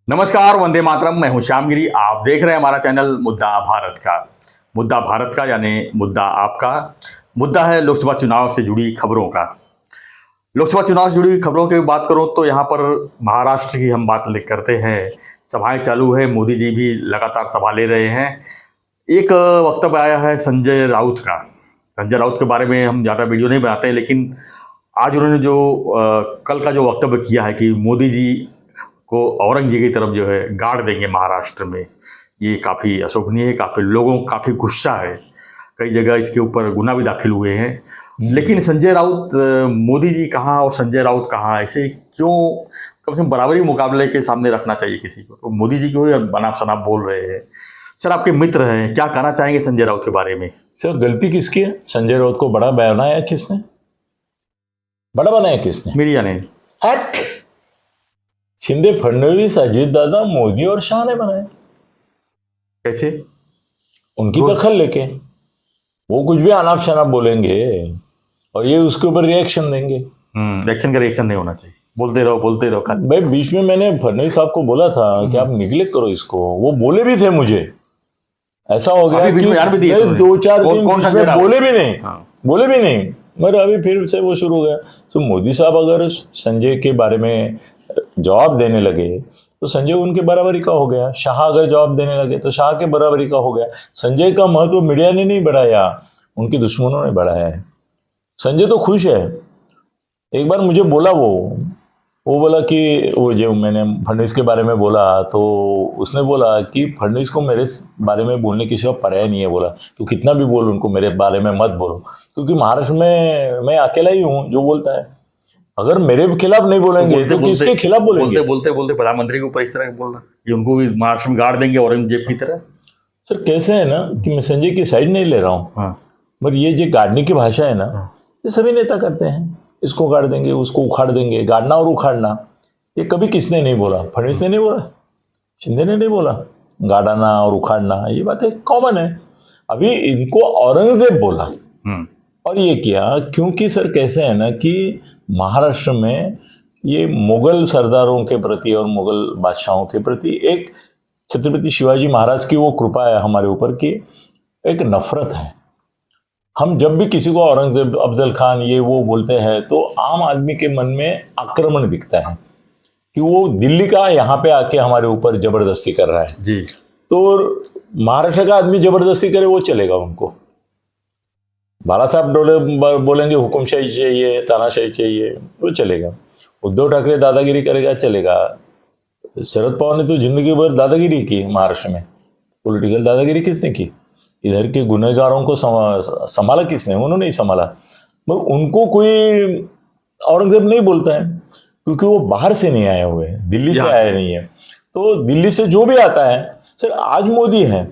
नमस्कार, वंदे मातरम। मैं हूं श्यामगिरी। आप देख रहे हैं हमारा चैनल मुद्दा भारत का। मुद्दा भारत का यानी मुद्दा आपका। मुद्दा है लोकसभा चुनाव से जुड़ी खबरों का। लोकसभा चुनाव से जुड़ी खबरों की बात करूं तो यहाँ पर महाराष्ट्र की हम बात करते हैं। सभाएं चालू है, मोदी जी भी लगातार सभा ले रहे हैं। एक वक्तव्य आया है संजय राउत का। संजय राउत के बारे में हम ज़्यादा वीडियो नहीं बनाते, लेकिन आज उन्होंने जो कल का जो वक्तव्य किया है कि मोदी जी को औरंगजेब की तरफ जो है गाड़ देंगे महाराष्ट्र में, ये काफ़ी अशोभनीय है। काफ़ी लोगों को काफ़ी गुस्सा है, कई जगह इसके ऊपर गुना भी दाखिल हुए हैं। लेकिन संजय राउत, मोदी जी कहाँ और संजय राउत कहाँ, ऐसे क्यों कम से कम बराबरी मुकाबले के सामने रखना चाहिए किसी को? तो मोदी जी को ही बनाप शनाप बोल रहे हैं। सर, आपके मित्र हैं, क्या कहना चाहेंगे संजय राउत के बारे में? सर, गलती किसकी है? संजय राउत को बड़ा बनाया किसने? बड़ा बनाया किसने? मीडिया ने। हट! शिंदे, फडणवीस, अजित दादा, मोदी और शाह ने बनाया। कैसे? उनकी दखल लेके वो कुछ भी अनाप शनाप बोलेंगे और ये उसके ऊपर रिएक्शन देंगे। रिएक्शन का रिएक्शन नहीं होना चाहिए। बोलते रहो। भाई, बीच में मैंने फडणवीस साहब को बोला था कि आप निगलेक्ट करो इसको। वो बोले भी थे मुझे। ऐसा हो गया कि 2-4 दिन बोले भी नहीं। बोले भी नहीं, मगर अभी फिर से वो शुरू हो गया। तो मोदी साहब अगर संजय के बारे में जवाब देने लगे तो संजय उनके बराबरी का हो गया। शाह अगर जवाब देने लगे तो शाह के बराबरी का हो गया। संजय का महत्व मीडिया ने नहीं बढ़ाया, उनके दुश्मनों ने बढ़ाया है। संजय तो खुश है। एक बार मुझे बोला वो बोला कि वो जो मैंने फडणवीस के बारे में बोला तो उसने बोला कि फडणवीस को मेरे बारे में बोलने की सिवा पर्याय नहीं है। बोला तू कितना भी बोल, उनको मेरे बारे में मत बोलो, क्योंकि महाराष्ट्र में मैं अकेला ही हूँ जो बोलता है। अगर मेरे खिलाफ नहीं बोलेंगे तो किसके खिलाफ बोलेंगे? बोलते प्रधानमंत्री के ऊपर इस तरह बोलना कि उनको भी महाराष्ट्र में गाड़ देंगे औरंगजेब की तरह। सर, कैसे है ना कि मैं संजय की साइड नहीं ले रहा हूँ, मगर ये जो गाड़ने की भाषा है ना, ये सभी नेता करते हैं। इसको गाड़ देंगे, उसको उखाड़ देंगे। गाड़ना और उखाड़ना ये कभी किसने नहीं बोला? फडणवीस ने नहीं बोला, शिंदे ने नहीं बोला। गाड़ना और उखाड़ना ये बातें कॉमन है। अभी इनको औरंगजेब बोला और ये किया क्योंकि सर कैसे है ना कि महाराष्ट्र में ये मुगल सरदारों के प्रति और मुगल बादशाहों के प्रति एक छत्रपति शिवाजी महाराज की वो कृपा है हमारे ऊपर की एक नफरत है। हम जब भी किसी को औरंगजेब, अफजल खान, ये वो बोलते हैं तो आम आदमी के मन में आक्रमण दिखता है कि वो दिल्ली का यहाँ पे आके हमारे ऊपर जबरदस्ती कर रहा है जी। तो महाराष्ट्र का आदमी जबरदस्ती करे वो चलेगा उनको। बाला साहब बोलेंगे हुकुमशाही चाहिए, तानाशाही चाहिए, वो चलेगा। उद्धव ठाकरे दादागिरी करेगा, चलेगा। शरद पवार ने तो जिंदगी भर दादागिरी की महाराष्ट्र में। पॉलिटिकल दादागिरी किसने की? इधर के गुनहगारों को संभाला किसने? उन्होंने ही संभाला। मगर उनको कोई औरंगजेब नहीं बोलता है क्योंकि वो बाहर से नहीं आए हुए, दिल्ली से आए नहीं है। तो दिल्ली से जो भी आता है, सर आज मोदी है,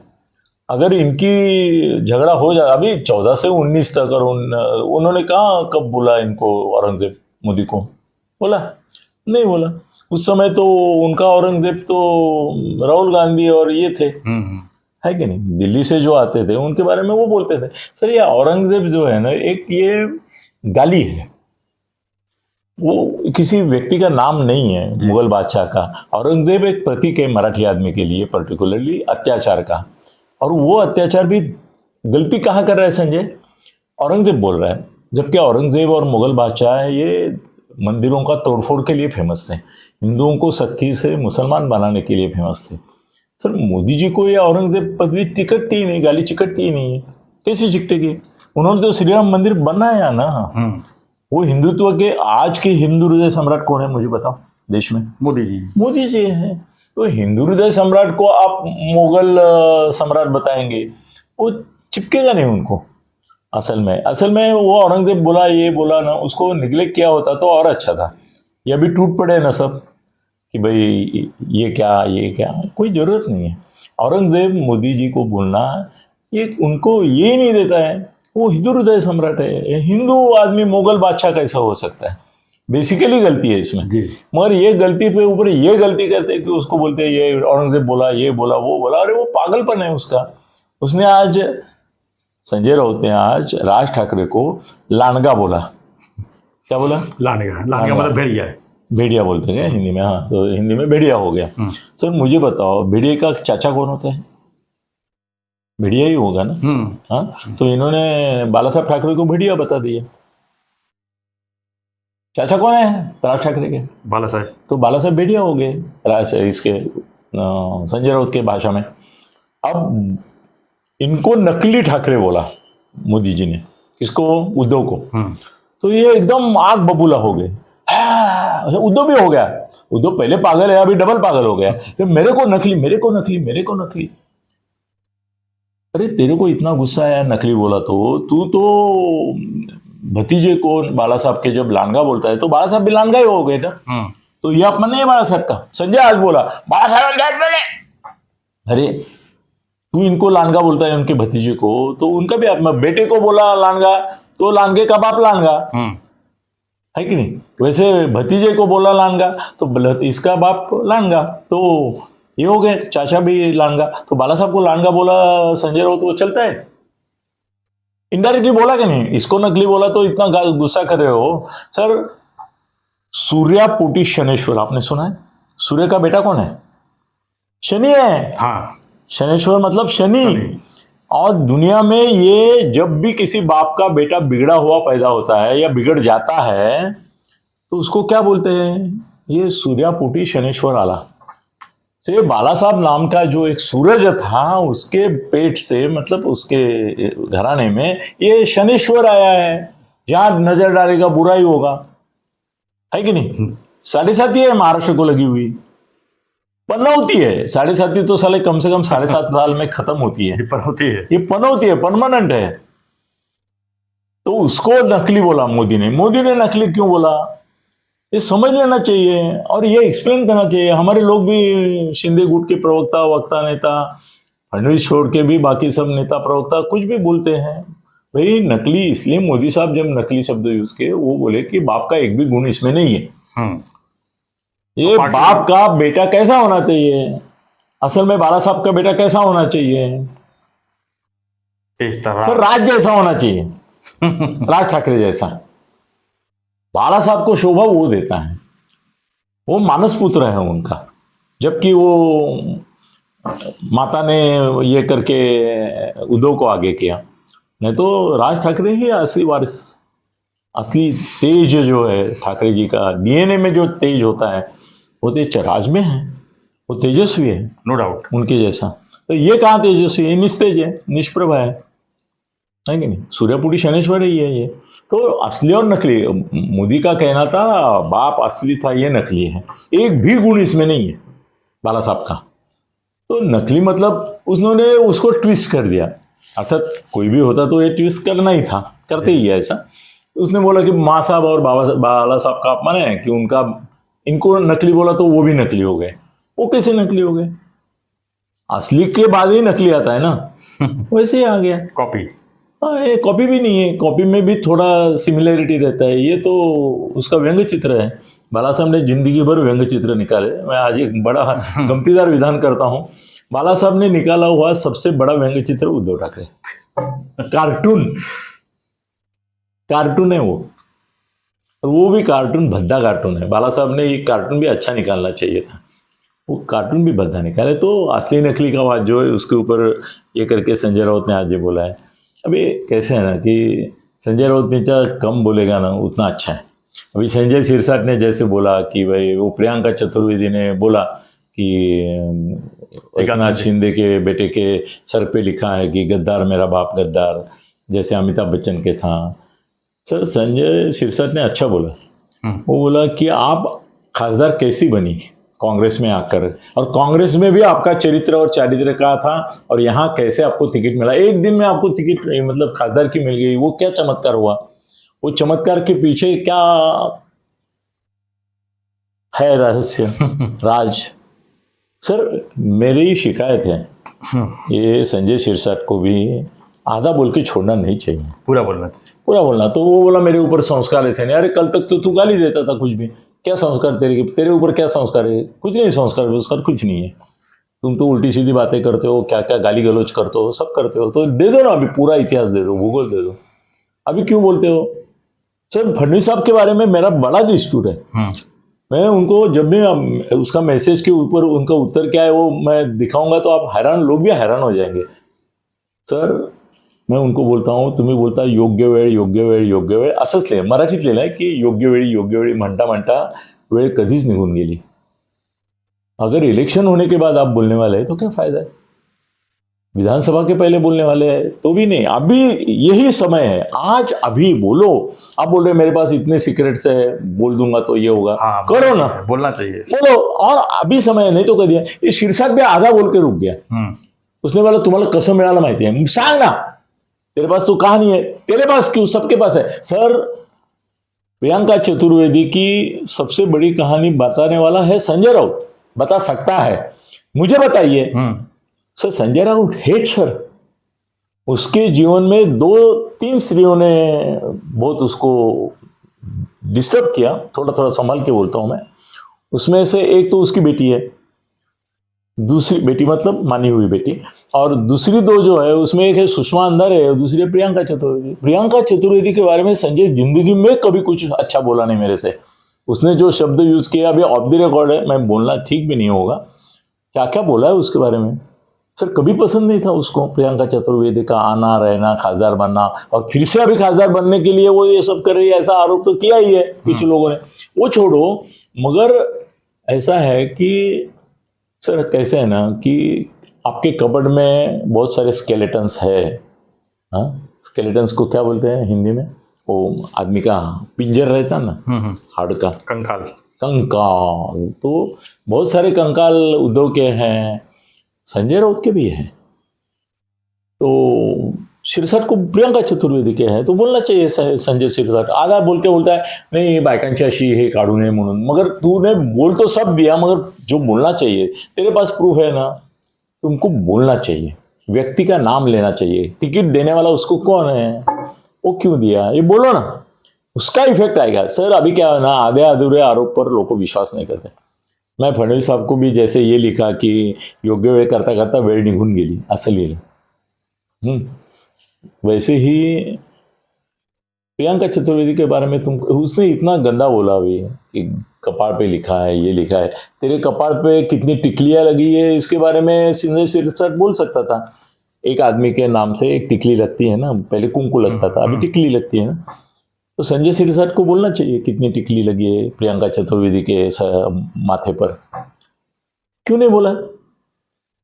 अगर इनकी झगड़ा हो जाए, अभी 14 से 19 तक, और उन्होंने कहाँ कब बोला इनको औरंगजेब? मोदी को बोला? नहीं बोला। उस समय तो उनका औरंगजेब तो राहुल गांधी और ये थे, है कि नहीं? दिल्ली से जो आते थे उनके बारे में वो बोलते थे। सर, ये औरंगजेब जो है ना, एक ये गाली है, वो किसी व्यक्ति का नाम नहीं है मुगल बादशाह का। औरंगजेब एक प्रतीक है मराठी आदमी के लिए, पर्टिकुलरली अत्याचार का। और वो अत्याचार भी गलती कहाँ कर रहा है संजय? औरंगजेब बोल रहा है, जबकि औरंगजेब और मुगल बादशाह ये मंदिरों का तोड़फोड़ के लिए फेमस थे, हिंदुओं को सख्ती से मुसलमान बनाने के लिए फेमस थे। सर, मोदी जी को ये औरंगजेब पदवी टिकटती ही नहीं, गाली चिकटती ही नहीं है। कैसी चिकटेगी? उन्होंने तो श्री राम मंदिर बनाया ना। वो हिंदुत्व के आज के हिंदू हृदय सम्राट कौन है मुझे बताओ देश में? मोदी जी है। तो हिंदू हृदय सम्राट को आप मुगल सम्राट बताएंगे, वो चिपकेगा नहीं उनको। असल में वो औरंगजेब बोला, ये बोला ना, उसको निगलेक्ट किया होता तो और अच्छा था। ये अभी टूट पड़े ना सब कि भाई ये क्या, कोई जरूरत नहीं है। औरंगजेब मोदी जी को बोलना ये उनको ये नहीं देता है। वो हिंदू हृदय सम्राट है। हिंदू आदमी मुगल बादशाह कैसा हो सकता है? बेसिकली गलती है इसमें। मगर ये गलती पे ऊपर ये गलती करते हैं कि उसको बोलते हैं ये औरंगजेब बोला, ये बोला, वो बोला। अरे वो पागलपन है उसका। उसने आज, संजय राउत ने आज राज ठाकरे को लानगा बोला। क्या बोला? लानगा मतलब भेड़िया है। भेड़िया बोलते हैं क्या हिंदी में? हाँ, तो हिंदी में भेड़िया हो गया। सर मुझे बताओ, भेड़िए का चाचा कौन होता है? भेड़िया ही होगा ना। हाँ, तो इन्होंने बाला साहब ठाकरे को भेड़िया बता दिया। चाचा कौन है राज ठाकरे के? बाला साहब। तो बाला साहब भेड़िया हो गए राज इसके संजय राउत के भाषा में। अब इनको नकली ठाकरे बोला मोदी जी ने, किसको? उद्धव को। तो ये एकदम आग बबूला हो गए। उद्धव भी हो गया। उद्धव पहले पागल है, अभी डबल पागल हो गया। तो मेरे को नकली, मेरे को नकली, मेरे को नकली। अरे तेरे को इतना गुस्सा आया नकली बोला तो तू तो भतीजे को बाला साहब के जब लानगा बोलता है तो बाला साहब भी लानगा ही हो गए था। तो ये अपमान नहीं है बाला साहब का। संजय आज बोला बाला साहब, अरे तू इनको लानगा बोलता है उनके भतीजे को, तो उनका भी अपमान। बेटे को बोला लानगा तो लानगे का बाप लानगा है कि नहीं? वैसे भतीजे को बोला लानगा तो इसका बाप लानगा। तो ये हो गए, चाचा भी लानगा। तो बाला साहब को लानगा बोला संजय राउत, वो चलता है? इनडायरेक्टली बोला कि नहीं? इसको नकली बोला तो इतना गुस्सा कर रहे हो। सर सूर्यापुटी शनेश्वर आपने सुना है? सूर्य का बेटा कौन है? शनि है। हाँ, शनेश्वर मतलब शनि। और दुनिया में ये जब भी किसी बाप का बेटा बिगड़ा हुआ पैदा होता है या बिगड़ जाता है तो उसको क्या बोलते हैं? ये सूर्यापुटी शनेश्वर आला से। बाला साहब नाम का जो एक सूरज था उसके पेट से, मतलब उसके घराने में ये शनेश्वर आया है। जहां नजर डालेगा बुरा ही होगा, है कि नहीं? 7.5 है महाराष्ट्र को लगी हुई, पनौती है। 7.5 तो साले कम से कम 7.5 साल में खत्म होती है। पनौती है, ये पनौती है, परमानेंट है। तो उसको नकली बोला मोदी ने। मोदी ने नकली क्यों बोला ये समझ लेना चाहिए और ये एक्सप्लेन करना चाहिए। हमारे लोग भी शिंदे गुट के प्रवक्ता वक्ता नेता, फडणवीस छोड़ के भी बाकी सब नेता प्रवक्ता कुछ भी बोलते हैं। भाई नकली इसलिए, मोदी साहब जब नकली शब्द यूज किए वो बोले कि बाप का एक भी गुण इसमें नहीं है। ये बाप का बेटा कैसा होना चाहिए? असल में बाला साहब का बेटा कैसा होना चाहिए? इस तरह सर राज जैसा होना चाहिए, राज ठाकरे जैसा। बाला साहब को शोभा वो देता है, वो मानस पुत्र है उनका। जबकि वो माता ने ये करके उद्धव को आगे किया, नहीं तो राज ठाकरे ही असली वारिस। असली तेज जो है ठाकरे जी का, डीएनए में जो तेज होता है वो तो राज में है, वो तेजस्वी है, नो डाउट उनके जैसा। तो ये कहाँ तेजस्वी है? निस्तेज है, निष्प्रभ है कि नहीं? सूर्यपुटी शनेश्वर ही है ये। तो असली और नकली, मोदी का कहना था बाप असली था, ये नकली है। एक भी गुण इसमें नहीं है बाला साहब का। तो नकली मतलब उन्होंने उसको ट्विस्ट कर दिया। अर्थात कोई भी होता तो ये ट्विस्ट करना ही था, करते ही है ऐसा। उसने बोला कि माँ साहब और बाला साहब का अपमान है कि उनका, इनको नकली बोला तो वो भी नकली हो गए। वो कैसे नकली हो गए? असली के बाद ही नकली आता है ना। वैसे ही आ गया कॉपी। हाँ, ये कॉपी भी नहीं है, कॉपी में भी थोड़ा सिमिलरिटी रहता है। ये तो उसका व्यंग्य चित्र है। बाला साहब ने जिंदगी भर व्यंग्य चित्र निकाले। मैं आज एक बड़ा गमतीदार विधान करता हूँ। बाला साहब ने निकाला हुआ सबसे बड़ा व्यंग्य चित्र उद्धव ठाकरे। कार्टून, कार्टून है वो, और वो भी कार्टून भद्दा कार्टून है। बाला साहब ने ये कार्टून भी अच्छा निकालना चाहिए था, वो कार्टून भी भद्दा निकाले। तो असली नकली का बात जो है उसके ऊपर ये करके संजय राउत ने आज ये बोला है। अभी कैसे है ना कि संजय राउत जितना कम बोलेगा ना उतना अच्छा है। अभी संजय सिरसाट ने जैसे बोला कि भाई, वो प्रियंका चतुर्वेदी ने बोला कि एकनाथ शिंदे के बेटे के सर पे लिखा है कि गद्दार मेरा बाप गद्दार, जैसे अमिताभ बच्चन के था। सर संजय सिरसाट ने अच्छा बोला। वो बोला कि आप खासदार कैसी बनी कांग्रेस में आकर, और कांग्रेस में भी आपका चरित्र और चारित्र का था, और यहाँ कैसे आपको टिकट मिला, एक दिन में आपको टिकट मतलब खासदार की मिल गई। वो क्या चमत्कार हुआ? वो चमत्कार के पीछे क्या है रहस्य, राज? सर मेरी शिकायत है, ये संजय सिरसाट को भी आधा बोल के छोड़ना नहीं चाहिए, पूरा बोलना चाहिए, पूरा बोलना। तो वो बोला मेरे ऊपर संस्कार ऐसे नहीं। अरे कल तक तो तू गाली देता था, कुछ भी क्या संस्कार तेरे ऊपर क्या संस्कार है? कुछ नहीं संस्कार संस्कार कुछ नहीं है। तुम तो उल्टी सीधी बातें करते हो, क्या क्या गाली गलौज करते हो, सब करते हो। तो दे दो ना, अभी पूरा इतिहास दे दो, भूगोल दे दो। अभी क्यों बोलते हो? सर फडणवीस साहब के बारे में मेरा बड़ा डिस्प्यूट है। मैं उनको जब भी उसका मैसेज के ऊपर उनका उत्तर क्या है वो मैं दिखाऊंगा तो आप हैरान, लोग भी हैरान हो जाएंगे। सर मैं उनको बोलता हूँ, तुम्ही बोलता योग्य वेळ योग्य वेळ योग्य वेळ असंच लिहिलं, मराठीत लिहिलंय की योग्य वेळी म्हणता म्हणता वेळ कधीच निघून गेली। अगर इलेक्शन होने के बाद आप बोलने वाले हैं तो क्या फायदा है, विधानसभा के पहले बोलने वाले हैं तो भी नहीं। अभी यही समय है, आज अभी बोलो। आप बोल रहे मेरे पास इतने सीक्रेट्स है, बोल दूंगा तो ये होगा, हाँ, करो ना, बोलना चाहिए। बोलो। और अभी समय है, नहीं तो कधी है। ये शीर्षक भी आधा बोल के रुक गया। उसने बोला तुम्हाला कसं मिळालं माहिती आहे, सांग ना, तेरे पास तो कहानी है, तेरे पास क्यों, सबके पास है। सर प्रियंका चतुर्वेदी की सबसे बड़ी कहानी बताने वाला है संजय राउत, बता सकता है, मुझे बताइए। Sir Sanjay Raut hate sir, उसके जीवन में 2-3 स्त्रियों ने बहुत उसको डिस्टर्ब किया, थोड़ा थोड़ा संभाल के बोलता हूं मैं। उसमें से एक तो उसकी बेटी है, दूसरी बेटी मतलब मानी हुई बेटी, और दूसरी 2 जो है उसमें एक है सुषमा अंदर है और दूसरी है प्रियंका चतुर्वेदी। प्रियंका चतुर्वेदी के बारे में संजय जिंदगी में कभी कुछ अच्छा बोला नहीं मेरे से। उसने जो शब्द यूज किया अभी ऑफ द रिकॉर्ड है, मैं बोलना ठीक भी नहीं होगा, क्या क्या बोला है उसके बारे में। सर कभी पसंद नहीं था उसको प्रियंका चतुर्वेदी का आना रहना, खासदार बनना, और फिर से अभी खासदार बनने के लिए वो ये सब कर रही है, ऐसा आरोप तो किया ही है कुछ लोगों ने। वो छोड़ो, मगर ऐसा है कि सर कैसे है ना कि आपके कबर्ड में बहुत सारे स्केलेटन्स है। हाँ, स्केलेटन्स को क्या बोलते हैं हिंदी में, वो आदमी का पिंजर रहता ना, हाड़ का, कंकाल। कंकाल। तो बहुत सारे कंकाल उद्धव के हैं, संजय राउत के भी हैं, तो शिरसाट को प्रियंका चतुर्वेदी के हैं, तो बोलना चाहिए संजय शिरसाट। आधा बोल के बोलता है नहीं बायकांची अशी हे काढू नये म्हणून, मगर तूने बोल तो सब दिया, मगर जो बोलना चाहिए तेरे पास प्रूफ है ना, तुमको बोलना चाहिए, व्यक्ति का नाम लेना चाहिए। टिकट देने वाला उसको कौन है, वो क्यों दिया, ये बोलो ना, उसका इफेक्ट आएगा। सर अभी क्या है ना, आधे अधूरे आरोप पर लोग विश्वास नहीं करते। मैं फडणवीस साहब को भी जैसे ये लिखा कि योग्य वेळ करता करता वेळ निघून गेली असं लिहिलं, वैसे ही प्रियंका चतुर्वेदी के बारे में तुम, उसने इतना गंदा बोला अभी कि कपाड़ पे लिखा है, ये लिखा है, तेरे कपाड़ पे कितनी टिकलियां लगी है, इसके बारे में संजय शिरसाट बोल सकता था। एक आदमी के नाम से एक टिकली लगती है ना, पहले कुंकू लगता था, अभी टिकली लगती है ना, तो संजय शिरसाट को बोलना चाहिए कितनी टिकली लगी है प्रियंका चतुर्वेदी के माथे पर, क्यों नहीं बोला।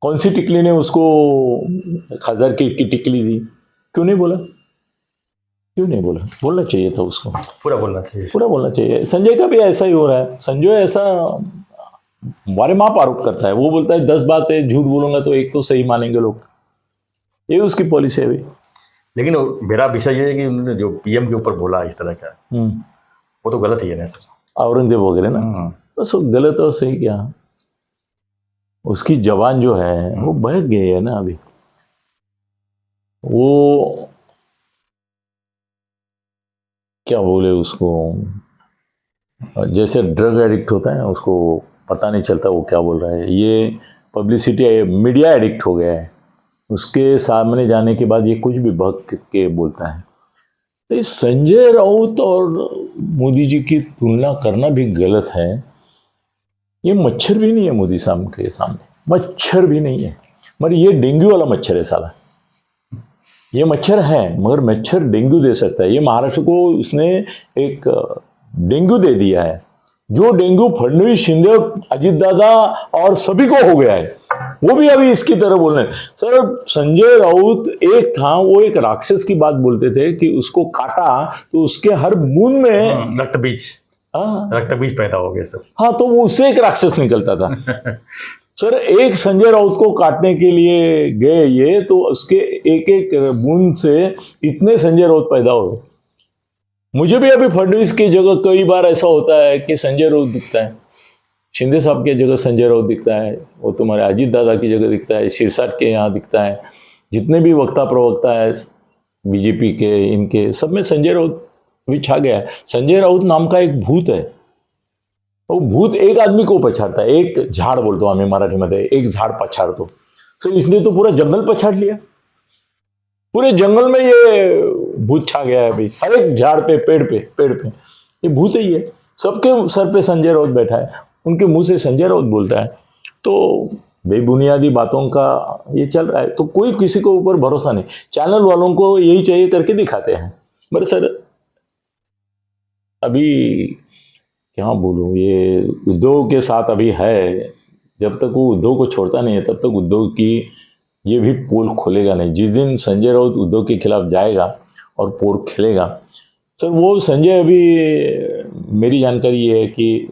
कौन सी टिकली ने उसको खासदार की टिकली दी, क्यों नहीं बोला, क्यों नहीं बोला, बोलना चाहिए था उसको, पूरा बोलना चाहिए, पूरा बोलना चाहिए। संजय का भी ऐसा ही हो रहा है, संजय ऐसा बारे माप आरोप करता है, वो बोलता है 10 बातें झूठ बोलूंगा तो एक तो सही मानेंगे लोग, ये उसकी पॉलिसी है अभी। लेकिन मेरा विषय ये है कि उन्होंने जो पीएम के ऊपर बोला इस तरह का, वो तो गलत ही है ना सर, औरंगजेब वगैरह ना, बस वो गलत और सही क्या, उसकी जबान जो है वो बहक गई है ना अभी। वो क्या बोले उसको, जैसे ड्रग एडिक्ट होता है ना, उसको पता नहीं चलता वो क्या बोल रहा है। ये पब्लिसिटी है, मीडिया एडिक्ट हो गया है, उसके सामने जाने के बाद ये कुछ भी बहक के बोलता है। तो संजय राउत और मोदी जी की तुलना करना भी गलत है। ये मच्छर भी नहीं है मोदी साहब के सामने, मच्छर भी नहीं है, मगर ये डेंगू वाला मच्छर है साला। ये मच्छर है मगर मच्छर डेंगू दे सकता है। ये महाराष्ट्र को उसने एक डेंगू दे दिया है, जो डेंगू फडणवीस, शिंदे, अजित दादा और सभी को हो गया है, वो भी अभी इसकी तरह बोल रहे हैं। सर संजय राउत एक था, वो एक राक्षस की बात बोलते थे कि उसको काटा तो उसके हर बूंद में रक्त बीज पैदा हो गया सर। हाँ, तो वो उससे एक राक्षस निकलता था। सर एक संजय राउत को काटने के लिए गए ये, तो उसके एक एक बूंद से इतने संजय राउत पैदा हो गए। मुझे भी अभी फडणवीस की जगह कई बार ऐसा होता है कि संजय राउत दिखता है, शिंदे साहब की जगह संजय राउत दिखता है, वो तुम्हारे अजीत दादा की जगह दिखता है, शिरसाट के यहाँ दिखता है, जितने भी वक्ता प्रवक्ता है बीजेपी के, इनके सब में संजय राउत भी छा गया है। संजय राउत नाम का एक भूत है, वो भूत एक आदमी को पछाड़ता है, एक झाड़ बोलतो आम्ही मराठीमध्ये, एक झाड़ पछाड़तो। सो इसने तो पूरा जंगल पछाड़ लिया, पूरे जंगल में ये भूत छा गया है अभी, हर एक झाड़ पे, पेड़ पे ये भूत ही है। सबके सर पे संजय राउत बैठा है, उनके मुंह से संजय राउत बोलता है, तो बेबुनियादी बातों का ये चल रहा है। तो कोई किसी को ऊपर भरोसा नहीं, चैनल वालों को यही चाहिए करके दिखाते हैं। मेरे सर अभी क्या बोलूं, ये उद्धव के साथ अभी है, जब तक वो उद्धव को छोड़ता नहीं है तब तक उद्धव की ये भी पोल खोलेगा नहीं। जिस दिन संजय राउत उद्धव के खिलाफ जाएगा और पोल खेलेगा, सर वो संजय अभी मेरी जानकारी ये है कि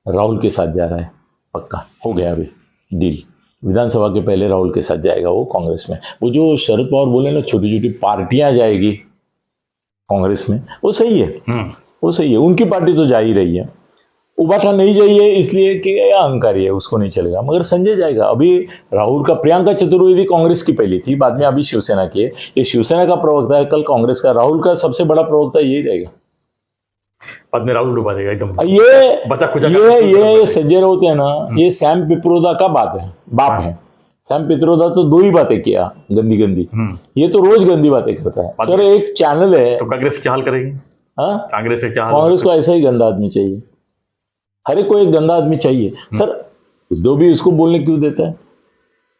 राहुल के साथ जा रहा है, पक्का हो गया अभी डील। विधानसभा के पहले राहुल के साथ जाएगा वो कांग्रेस में। वो जो शरद पवार बोले ना छोटी छोटी पार्टियां जाएगी कांग्रेस में, वो सही है, वो सही है। उनकी पार्टी तो जा ही रही है, उबाठा नहीं जाइए इसलिए कि अहंकारी है, उसको नहीं चलेगा, मगर संजय जाएगा। अभी राहुल का, प्रियंका चतुर्वेदी कांग्रेस की पहली थी, बाद में अभी शिवसेना की है। ये शिवसेना का प्रवक्ता है, कल कांग्रेस का। राहुल का सबसे बड़ा प्रवक्ता यही रहेगा, बाद में राहुल डुबा देगा एकदम। ये बचा खुचा ये संजय राउत है ना, ये सैम पित्रोदा का बाप है। सैम पित्रोदा तो दो ही बातें किया गंदी गंदी, ये तो रोज गंदी बातें करता है। सर एक चैनल है, तो कांग्रेस क्या हाल करेगी? हाँ, कांग्रेस से क्या हाल? कांग्रेस को ऐसा ही गंदा आदमी चाहिए, हर एक को एक गंदा आदमी चाहिए। सर उद्धव भी इसको बोलने क्यों देता है?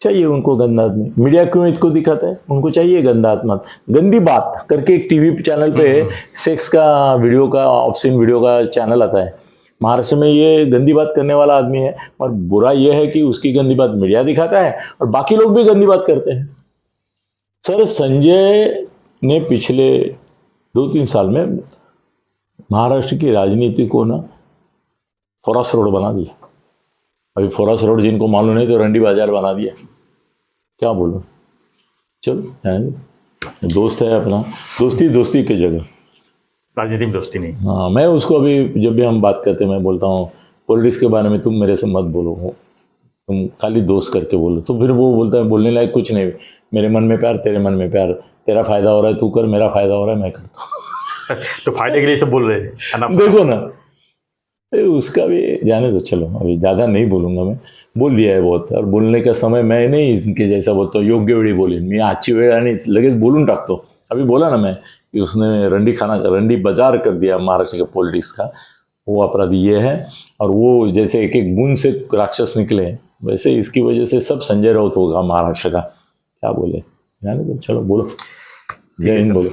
चाहिए उनको गंदा आदमी। मीडिया क्यों इसको दिखाता है? उनको चाहिए गंदा आत्मा। गंदी बात करके एक टीवी चैनल पे सेक्स का वीडियो का, ऑब्ससीन वीडियो का चैनल आता है महाराष्ट्र में, ये गंदी बात करने वाला आदमी है। और बुरा ये है कि उसकी गंदी बात मीडिया दिखाता है और बाकी लोग भी गंदी बात करते हैं। सर संजय ने पिछले 2-3 साल में महाराष्ट्र की राजनीति को ना फोरस रोड बना दिया। अभी फोरस रोड जिनको मालूम नहीं तो रंडी बाजार बना दिया। क्या बोलूं, चलो दोस्त है अपना, दोस्ती की जगह, राजनीति में दोस्ती नहीं। हाँ, मैं उसको अभी जब भी हम बात करते हैं मैं बोलता हूँ पॉलिटिक्स के बारे में तुम मेरे से मत बोलो, तुम खाली दोस्त करके बोलो। तो फिर वो बोलता है बोलने लायक कुछ नहीं, मेरे मन में प्यार, तेरे मन में प्यार, तेरा फायदा हो रहा है तू कर, मेरा फायदा हो रहा है मैं करता हूँ। तो फायदे के लिए सब बोल रहे हैं, देखो ना, उसका भी जाने दो, चलो अभी ज़्यादा नहीं बोलूँगा, मैं बोल दिया है बहुत। और बोलने का समय मैं नहीं इनके जैसा बोलता हूँ, योग्य वेळी बोलेन मी, आजची वेळ आणि लगेच बोलून टाकतो। अभी बोला ना मैं कि उसने रंडी बाजार कर दिया महाराष्ट्र के पॉलिटिक्स का, वो अपराधी ये है। और वो जैसे एक एक बूंद से राक्षस निकले, वैसे इसकी वजह से सब संजय राउत होगा महाराष्ट्र का। क्या बोले, जाने दो, चलो बोलो, जय हिंद बोलो।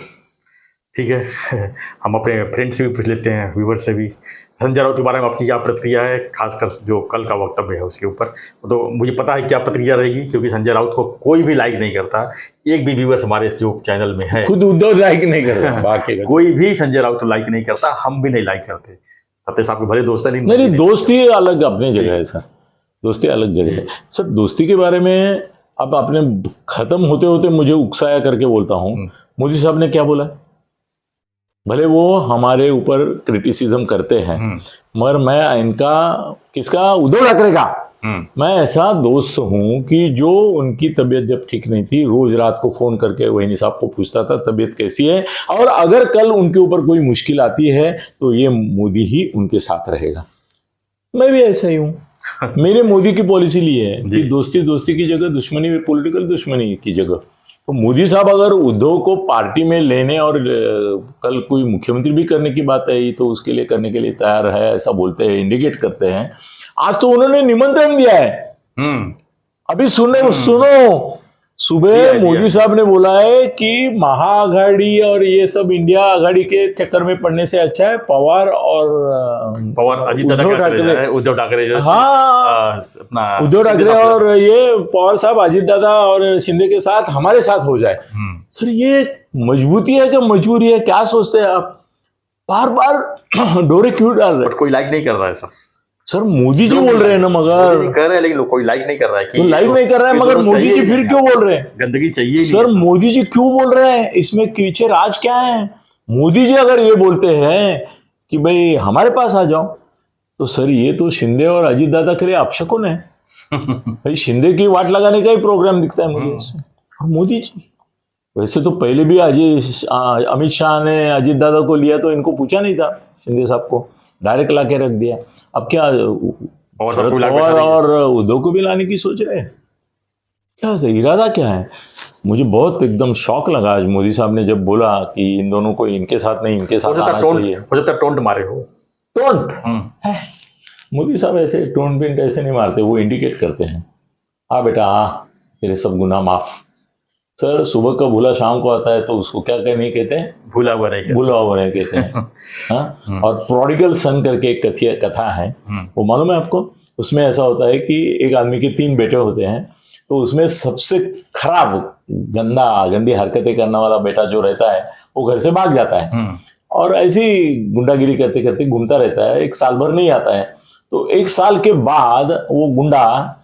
ठीक है, हम अपने फ्रेंड से भी पूछ लेते हैं, व्यूवर से भी। संजय राउत के बारे में आपकी क्या प्रतिक्रिया है, खासकर जो कल का वक्तव्य है उसके ऊपर? तो मुझे पता है क्या प्रतिक्रिया रहेगी, क्योंकि संजय राउत को कोई भी लाइक नहीं करता। एक भी व्यूवर्स हमारे जो चैनल में है, खुद उद्धव लाइक नहीं करता, बाकी कोई भी संजय राउत लाइक नहीं करता, हम भी नहीं लाइक करते। सत्य साहब के भले दोस्त है, नहीं, दोस्ती अलग अपनी जगह है सर, दोस्ती अलग जगह है सर। दोस्ती के बारे में अब आपने खत्म होते होते मुझे उकसाया करके बोलता हूँ, मोदी साहब ने क्या बोला? भले वो हमारे ऊपर क्रिटिसिज्म करते हैं, मगर मैं इनका, किसका, उद्धव ठाकरे का मैं ऐसा दोस्त हूं कि जो उनकी तबीयत जब ठीक नहीं थी रोज रात को फोन करके वहीनी साहब को पूछता था तबीयत कैसी है, और अगर कल उनके ऊपर कोई मुश्किल आती है तो ये मोदी ही उनके साथ रहेगा। मैं भी ऐसा ही हूं। मेरे मोदी की पॉलिसी ली है कि दोस्ती की जगह दुश्मनी, पॉलिटिकल दुश्मनी की जगह। तो मोदी साहब अगर उद्धव को पार्टी में लेने और कल कोई मुख्यमंत्री भी करने की बात है तो उसके लिए करने के लिए तैयार है, ऐसा बोलते हैं, इंडिकेट करते हैं। आज तो उन्होंने निमंत्रण दिया है। अभी सुनो, सुबह मोदी साहब ने बोला है कि महाआघाड़ी और ये सब इंडिया आघाड़ी के चक्कर में पड़ने से अच्छा है पवार अजीत दादा, उद्धव ठाकरे, हाँ अपना उद्धव ठाकरे और ये पवार साहब अजीत दादा और शिंदे के साथ हमारे साथ हो जाए। सर ये मजबूती है कि मजबूरी है, क्या सोचते हैं आप? बार बार डोरे क्यों डाल रहे? कोई लाइक नहीं कर रहा है सर मोदी जी बोल रहे हैं ना, मगर कर रहे हैं, लेकिन कोई लाइक नहीं कर रहा है। तो लाइक नहीं कर रहा है, मगर मोदी जी फिर क्यों बोल रहे हैं? गंदगी चाहिए सर, मोदी जी क्यों बोल रहे हैं? इसमें पीछे राज क्या है? मोदी जी अगर ये बोलते हैं कि भाई हमारे पास आ जाओ, तो सर ये तो शिंदे और अजीत दादा के लिए अपशकुन है। भाई शिंदे की वाट लगाने का ही प्रोग्राम दिखता है मुझे इसमें। और मोदी जी वैसे तो पहले भी अमित शाह ने अजीत दादा को लिया तो इनको पूछा नहीं था, शिंदे साहब को डायरेक्ट ला के रख दिया। अब क्या शरद पवार और उद्धव को भी लाने की सोच रहे हैं? क्या इरादा क्या है? मुझे बहुत एकदम शौक लगा आज मोदी साहब ने जब बोला कि इन दोनों को इनके साथ नहीं, इनके साथ आना चाहिए। हो सकता है टोंट मारे हो, टोंट। मोदी साहब ऐसे टोंट पिंट ऐसे नहीं मारते, वो इंडिकेट करते हैं, हाँ बेटा हाँ तेरे सब गुनाह माफ। सर सुबह का भूला शाम को आता है, तो उसको क्या नहीं कहते हैं, भूला हुआ नहीं कहते। भूला हुआ नहीं कहते हैं। हाँ, और प्रोडिगल सन करके एक कथा है, वो मालूम है आपको? उसमें ऐसा होता है कि एक आदमी के 3 बेटे होते हैं, तो उसमें सबसे खराब गंदी हरकतें करने वाला बेटा जो रहता है वो घर से भाग जाता है और ऐसी गुंडागिरी करते करते घूमता रहता है, 1 साल भर नहीं आता है। तो 1 साल के बाद वो गुंडा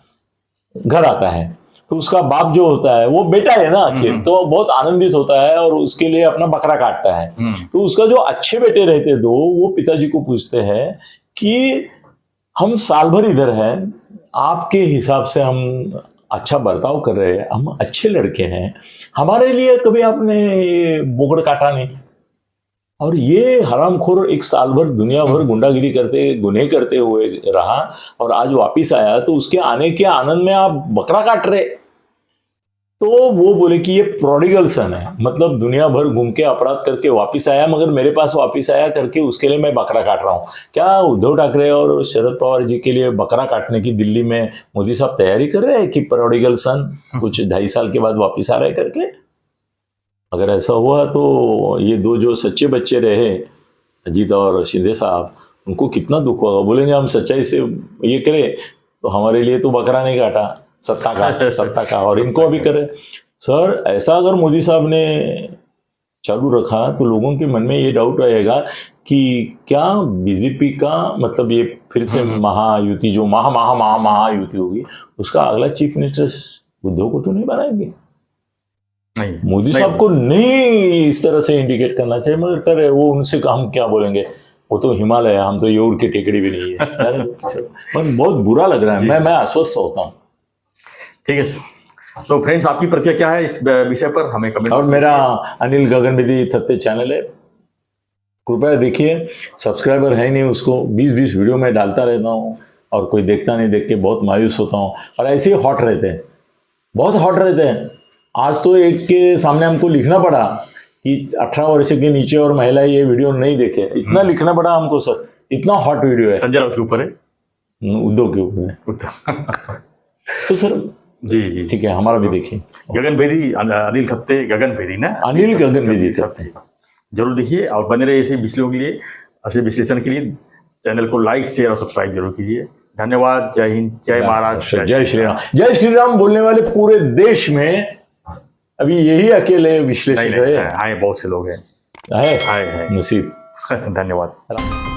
घर आता है, तो उसका बाप जो होता है, वो बेटा है ना आखिर, तो बहुत आनंदित होता है और उसके लिए अपना बकरा काटता है। तो उसका जो अच्छे बेटे रहते 2, वो पिताजी को पूछते हैं कि हम साल भर इधर हैं, आपके हिसाब से हम अच्छा बर्ताव कर रहे हैं, हम अच्छे लड़के हैं, हमारे लिए कभी आपने बोकड़ काटा नहीं। और ये हरामखोर 1 साल भर दुनिया भर गुंडागिरी करते गुनह करते हुए रहा और आज वापिस आया, तो उसके आने के आनंद में आप बकरा काट रहे। तो वो बोले कि ये प्रोडिगल सन है, मतलब दुनिया भर घूम के अपराध करके वापिस आया, मगर मेरे पास वापिस आया करके उसके लिए मैं बकरा काट रहा हूँ। क्या उद्धव ठाकरे और शरद पवार जी के लिए बकरा काटने की दिल्ली में मोदी साहब तैयारी कर रहे हैं कि प्रोडिगल सन कुछ 2.5 साल के बाद वापिस आ रहे करके? अगर ऐसा हुआ तो ये 2 जो सच्चे बच्चे रहे, अजीत और शिंदे साहब, उनको कितना दुख होगा। बोलेंगे हम सच्चाई से ये करें तो हमारे लिए तो बकरा नहीं काटा, सत्ता का और इनको अभी करे। सर ऐसा अगर मोदी साहब ने चालू रखा तो लोगों के मन में ये डाउट रहेगा कि क्या बीजेपी का मतलब ये फिर से महायुति जो महायुति होगी, उसका अगला चीफ मिनिस्टर उद्धव को तो नहीं बनाएंगे। नहीं, मोदी साहब को नहीं इस तरह से इंडिकेट करना चाहिए, मगर करे वो, उनसे हम क्या बोलेंगे, वो तो हिमालय है, हम तो ये उड़ के टेकड़ी भी नहीं है। पर बहुत बुरा लग रहा है, मैं आश्वस्त होता हूँ। ठीक है सर। तो फ्रेंड्स, आपकी प्रतिक्रिया क्या है इस विषय पर, हमें कमेंट। और मेरा अनिल गगनविधि थत्ते चैनल है, कृपया देखिए। सब्सक्राइबर है नहीं उसको, 20 वीडियो में डालता रहता हूँ और कोई देखता नहीं, देख के बहुत मायूस होता हूँ। और ऐसे ही हॉट रहते हैं, बहुत हॉट रहते हैं। आज तो एक के सामने हमको लिखना पड़ा कि 18 वर्ष के नीचे और महिला ये वीडियो नहीं देखे, इतना लिखना पड़ा हमको सर, इतना हॉट वीडियो है। संजय राउत के ऊपर है, उद्धव के ऊपर है। तो सर जी ठीक है, हमारा भी देखिए। गगन बेदी, अनिल थत्ते गगन बेदी ना, अनिल गगन बेदी थत्ते जरूर देखिए और बने रहिए ऐसे विषयों के लिए, ऐसे विश्लेषण के लिए। चैनल को लाइक शेयर और सब्सक्राइब जरूर कीजिए। धन्यवाद। जय हिंद, जय महाराष्ट्र, जय श्री राम। जय श्री राम बोलने वाले पूरे देश में अभी यही अकेले विश्लेषक है। बहुत से लोग हैं, नसीब। धन्यवाद।